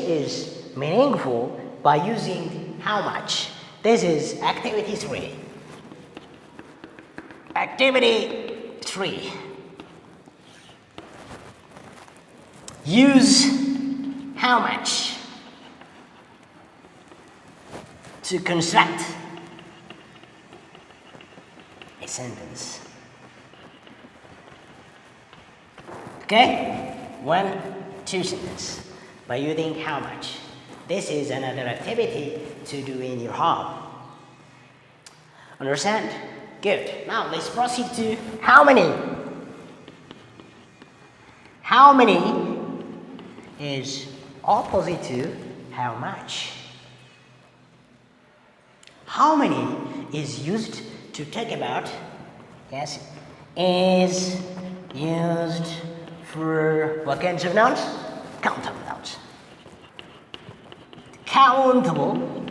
is meaningful by using how much. This is activity 3. Activity 3. Use how much to construct a sentence. Okay? 1, 2 sentence by using how much. This is another activity to do in your home. Understand? Good. Now let's proceed to how many. How many is opposite to how much. How many is used to talk about, yes, is used for what kinds of nouns? Countable nouns. Countable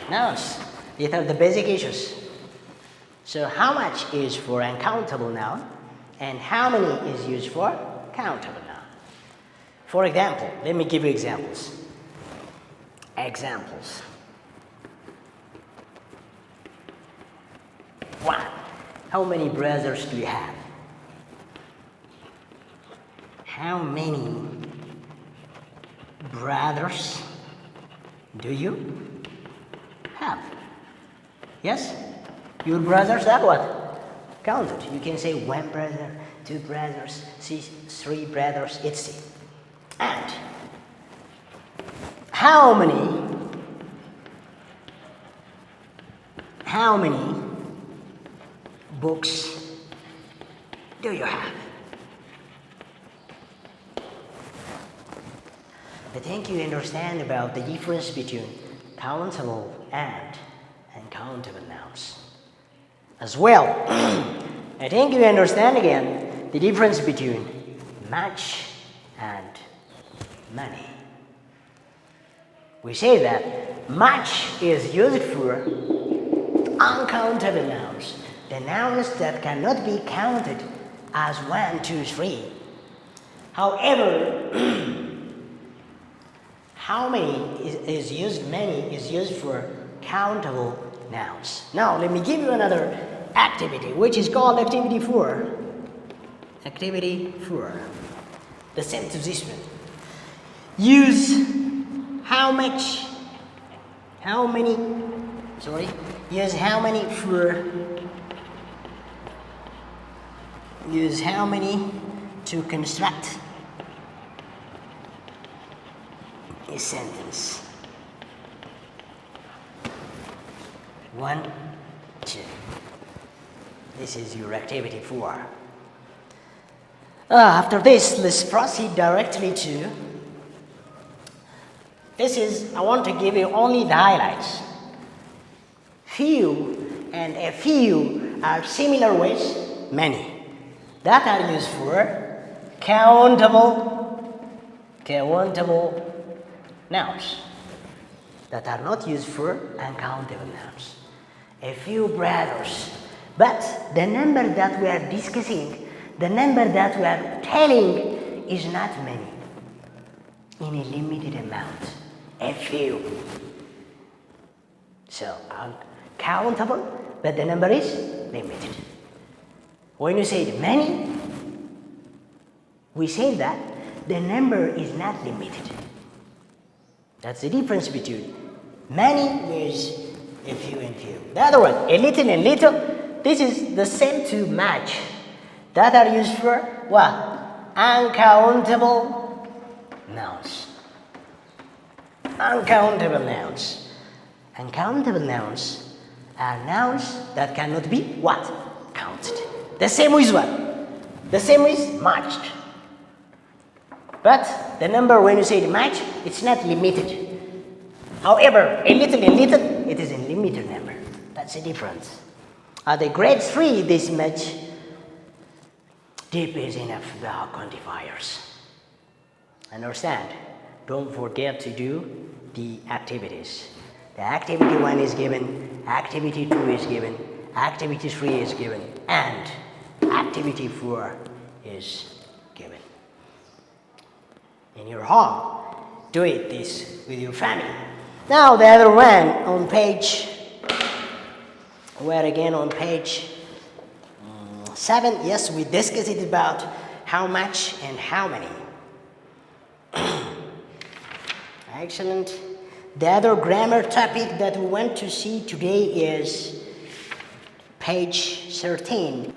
nouns. These are the basic issues. So how much is for uncountable noun and how many is used for countable noun? For example, let me give you examples. Examples. 1. How many brothers do you have? How many brothers do you have? Yes? Your brothers are what? Counted. You can say 1 brother, 2 brothers, 3 brothers, etc. And how many books do you have? I think you understand about the difference between countable and uncountable nouns. As well, I think you understand again the difference between much and money. We say that much is used for uncountable nouns, the nouns that cannot be counted as 1, 2, 3. However, how many is used for countable nouns. Now, let me give you another activity, which is called activity 4. Activity 4. The same to this one. Use how many to construct a sentence. 1, 2. This is your activity 4. After this, let's proceed directly to I want to give you only the highlights. Few and a few are similar with many. That are used for countable nouns. That are not used for uncountable nouns. A few brothers. But the number that we are discussing, the number that we are telling is not many. In a limited amount. A few. So, uncountable, but the number is limited. When you say many, we say that the number is not limited. That's the difference between many with a few and few. The other one, a little and little, this is the same to much. That are used for what? Uncountable nouns. Uncountable nouns. Uncountable nouns are nouns that cannot be what? Counted. The same with what? The same with much. But the number when you say much, it's not limited. However, a little and little, it is a limited number. That's the difference. The grade 3, this much deep is enough the quantifiers. Understand? Don't forget to do the activities. The activity 1 is given, activity 2 is given, activity 3 is given, and activity 4 is given. In your home, do it this with your family. Now the other one on page, we're again on page 7. Yes, we discussed it about how much and how many. Excellent. The other grammar topic that we want to see today is page 13.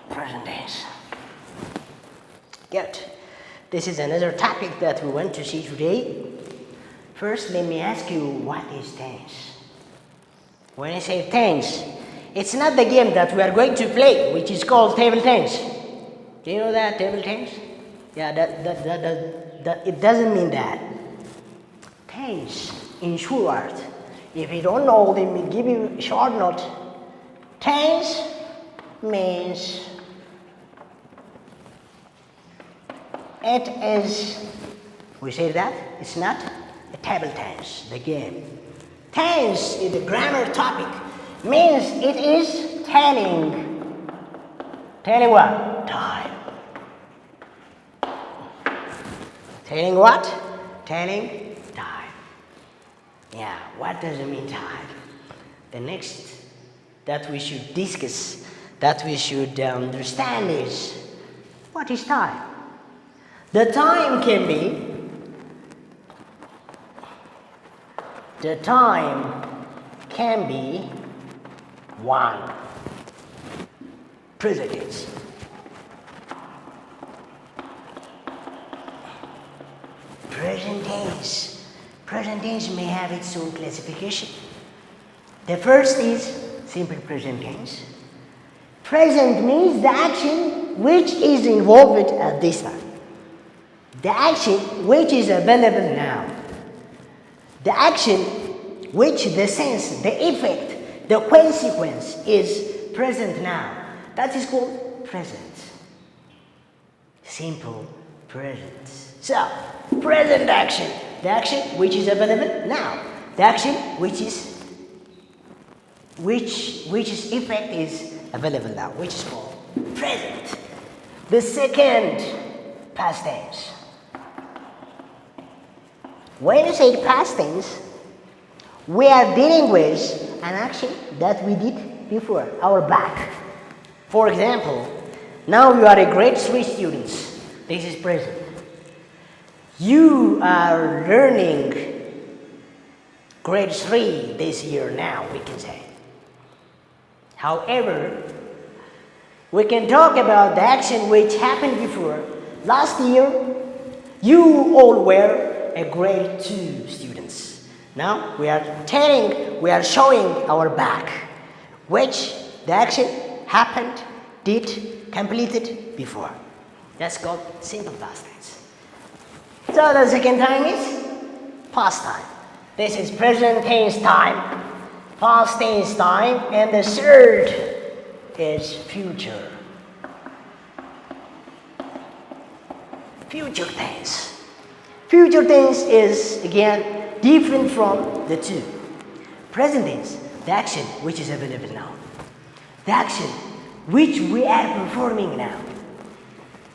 Present tense. Good. This is another topic that we want to see today. First, let me ask you, what is tense? When I say tense, it's not the game that we are going to play, which is called table tennis. Do you know that, table tennis? Yeah, that it doesn't mean that. Tense, in short, if you don't know, let me give you a short note. Tense means it is, we say that, it's not a table tennis, the game. Tense is the grammar topic, means it is telling what? Time. Telling what? Telling time. Yeah, what does it mean, time? The next that we should discuss, that we should understand is, what is time? The time can be, one. Present tense. Present tense may have its own classification. The first is simple present tense. Present means the action which is involved at this time. The action which is available now. The action which the sense, the effect, the consequence is present now. That is called present. Simple present. So, present action. The action which is available now. The action which is effect is available now, which is called present. The second, past tense. When you say past tense, we are dealing with an action that we did before, our back. For example, now you are a grade 3 student. This is present. You are learning grade 3 this year now, we can say. However, we can talk about the action which happened before. Last year, you all were a grade 2 students. Now we are showing our back, which the action happened, did, completed before. That's called simple past tense. So the second time is past time. This is present tense time, past tense time, and the third is future. Future tense. Future tense is, again, different from the two. Present tense, the action which is available now. The action which we are performing now.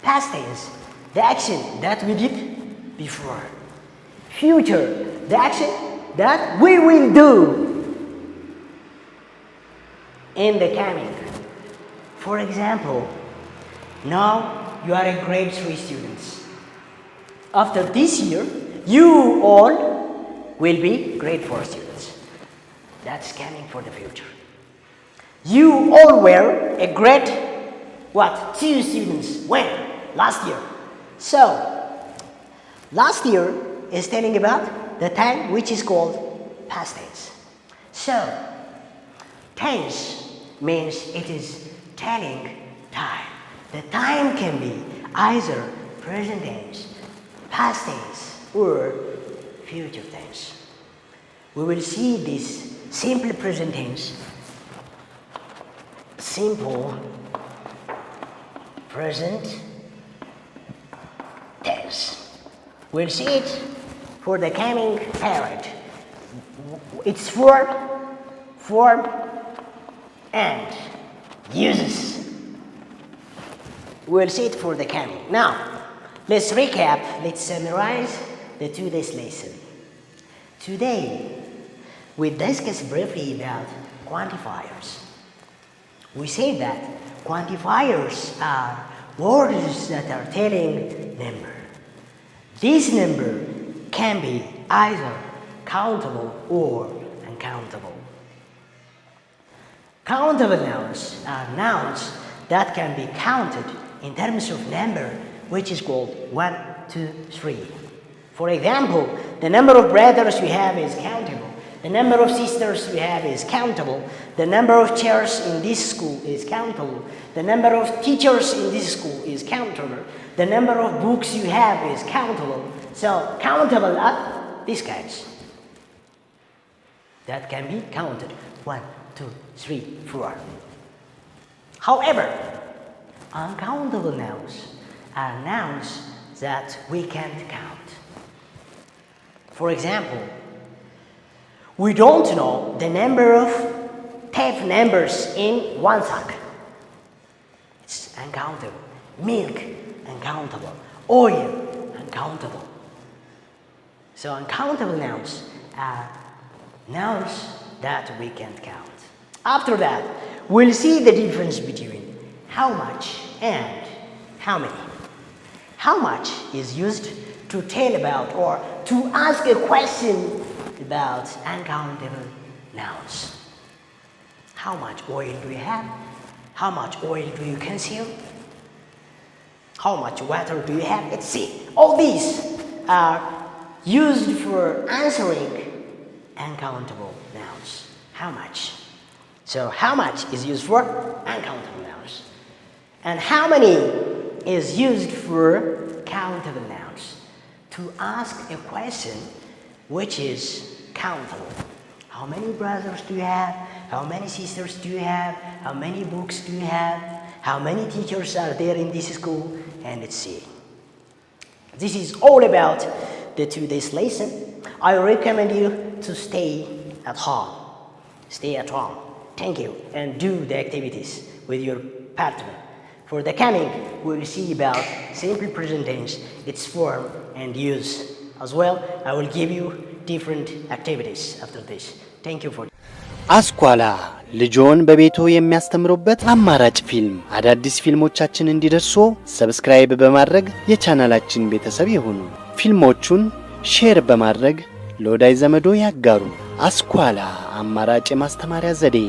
Past tense, the action that we did before. Future, the action that we will do in the coming. For example, now you are a grade 3 students. After this year, you all will be grade 4 students. That's coming for the future. You all were a grade 2 students. When? Last year. So, last year is telling about the time which is called past tense. So, tense means it is telling time. The time can be either present tense, past tense, or future tense. We will see this simple present tense, simple present tense. We'll see it for the coming period. Its form, and uses. We'll see it for the coming. Now, Let's recap, let's summarize the today's lesson. Today, we discussed briefly about quantifiers. We said that quantifiers are words that are telling number. This number can be either countable or uncountable. Countable nouns are nouns that can be counted in terms of number, which is called 1, 2, 3. For example, the number of brothers we have is countable. The number of sisters we have is countable. The number of chairs in this school is countable. The number of teachers in this school is countable. The number of books you have is countable. So, countable are these kinds that can be counted. 1, 2, 3, 4. However, uncountable nouns are nouns that we can't count. For example, we don't know the number of tape numbers in one sack. It's uncountable. Milk, uncountable. Oil, uncountable. So uncountable nouns are nouns that we can't count. After that, we'll see the difference between how much and how many. How much is used to tell about or to ask a question about uncountable nouns. How much oil do you have? How much oil do you consume? How much water do you have? Let's see. All these are used for answering uncountable nouns. How much? So how much is used for uncountable nouns? And how many is used for countable nouns? To ask a question which is countable. How many brothers do you have? How many sisters do you have? How many books do you have? How many teachers are there in this school? And let's see. This is all about the today's lesson. I recommend you to stay at home. Stay at home. Thank you. And do the activities with your partner. For the coming, we'll see about simple present tense, its form and use. As well, I will give you different activities after this. Thank you for አስኳላ ልጆን በቤቶ የሚያስተምሩበት አማራጭ ፊልም። አዳዲስ ፊልሞቻችን እንዲደርሱ ሰብስክራይብ በማድረግ የቻናላችን ቤተሰብ ይሁኑ። ፊልሞቹን ሼር በማድረግ ለወዳጅ ዘመዶ ያጋሩ። አስኳላ አማራጭ የማስተማሪያ ዘዴ